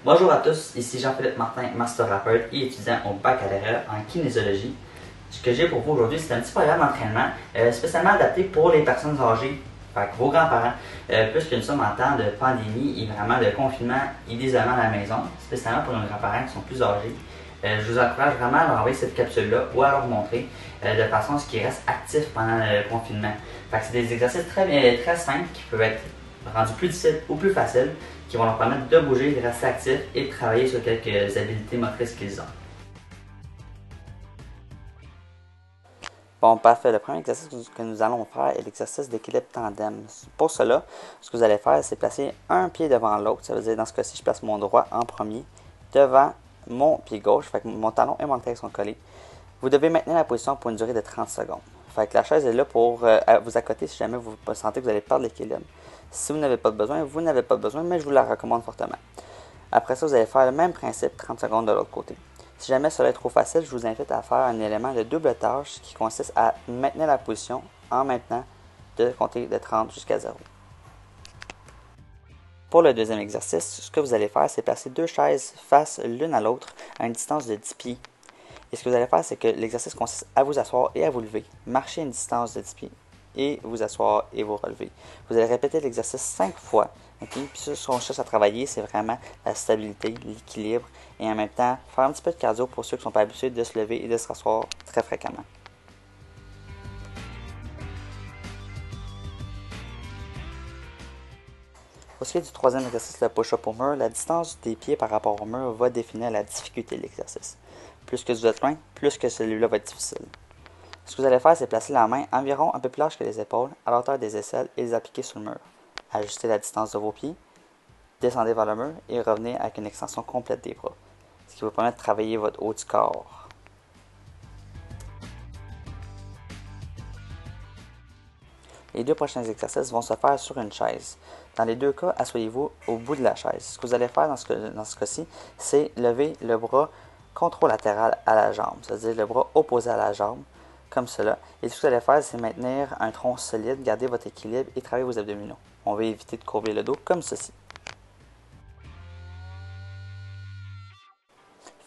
Bonjour à tous, ici Jean-Philippe Martin, mastéthérapeute et étudiant au baccalauréat en kinésiologie. Ce que j'ai pour vous aujourd'hui, c'est un petit programme d'entraînement spécialement adapté pour les personnes âgées, fait que vos grands-parents, puisque nous sommes en temps de pandémie et vraiment de confinement et d'isolement à la maison, spécialement pour nos grands-parents qui sont plus âgés. Je vous encourage vraiment à leur envoyer cette capsule-là ou à leur montrer de façon à ce qu'ils restent actifs pendant le confinement. Fait que c'est des exercices très simples qui peuvent être rendus plus difficiles ou plus faciles, qui vont leur permettre de bouger, de rester actifs et de travailler sur quelques habiletés motrices qu'ils ont. Bon, parfait. Le premier exercice que nous allons faire est l'exercice d'équilibre tandem. Pour cela, ce que vous allez faire, c'est placer un pied devant l'autre. Ça veut dire, dans ce cas-ci, je place mon droit en premier devant mon pied gauche. Fait que mon talon et mon orteil sont collés. Vous devez maintenir la position pour une durée de 30 secondes. Fait que la chaise est là pour vous accoter si jamais vous sentez que vous allez perdre l'équilibre. Si vous n'avez pas besoin, vous n'avez pas besoin, mais je vous la recommande fortement. Après ça, vous allez faire le même principe 30 secondes de l'autre côté. Si jamais cela est trop facile, je vous invite à faire un élément de double tâche qui consiste à maintenir la position en maintenant de compter de 30 jusqu'à 0. Pour le deuxième exercice, ce que vous allez faire, c'est placer deux chaises face l'une à l'autre à une distance de 10 pieds. Et ce que vous allez faire, c'est que l'exercice consiste à vous asseoir et à vous lever, marcher à une distance de 10 pieds et vous asseoir et vous relever. Vous allez répéter l'exercice 5 fois. Okay? Puis ce qu'on cherche à travailler, c'est vraiment la stabilité, l'équilibre et en même temps faire un petit peu de cardio pour ceux qui ne sont pas habitués de se lever et de se rasseoir très fréquemment. Pour ce qui est du troisième exercice, le push-up au mur, la distance des pieds par rapport au mur va définir la difficulté de l'exercice. Plus que vous êtes loin, plus que celui-là va être difficile. Ce que vous allez faire, c'est placer la main environ un peu plus large que les épaules, à la hauteur des aisselles et les appliquer sur le mur. Ajustez la distance de vos pieds, descendez vers le mur et revenez avec une extension complète des bras, ce qui vous permet de travailler votre haut du corps. Les deux prochains exercices vont se faire sur une chaise. Dans les deux cas, asseyez-vous au bout de la chaise. Ce que vous allez faire dans ce cas-ci, c'est lever le bras contralatéral à la jambe, c'est-à-dire le bras opposé à la jambe, comme cela. Et ce que vous allez faire, c'est maintenir un tronc solide, garder votre équilibre et travailler vos abdominaux. On va éviter de courber le dos comme ceci.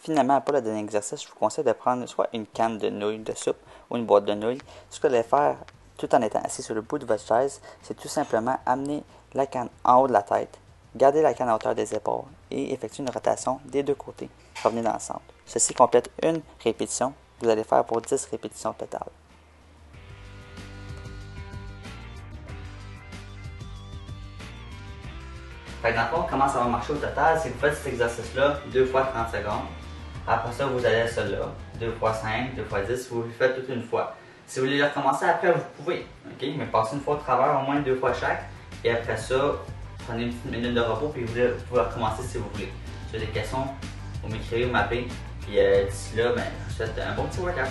Finalement, pour le dernier exercice, je vous conseille de prendre soit une canne de nouilles de soupe ou une boîte de nouilles. Ce que vous allez faire, tout en étant assis sur le bout de votre chaise, c'est tout simplement amener la canne en haut de la tête, garder la canne à hauteur des épaules et effectuer une rotation des deux côtés. Revenez dans le centre. Ceci complète une répétition. Vous allez faire pour 10 répétitions totales. Fait que dans le fond, comment ça va marcher au total, c'est que vous faites cet exercice-là 2 fois 30 secondes. Après ça, vous allez à celui-là, 2 fois 5, 2 fois 10, vous le faites toute une fois. Si vous voulez le recommencer après, vous pouvez, ok? Mais passez une fois au travers, au moins 2 fois chaque. Et après ça, prenez une petite minute de repos, puis vous pouvez recommencer si vous voulez. Si vous avez des questions, vous m'écrivez, vous m'appelez. Puis d'ici là, je vous souhaite un bon petit workout.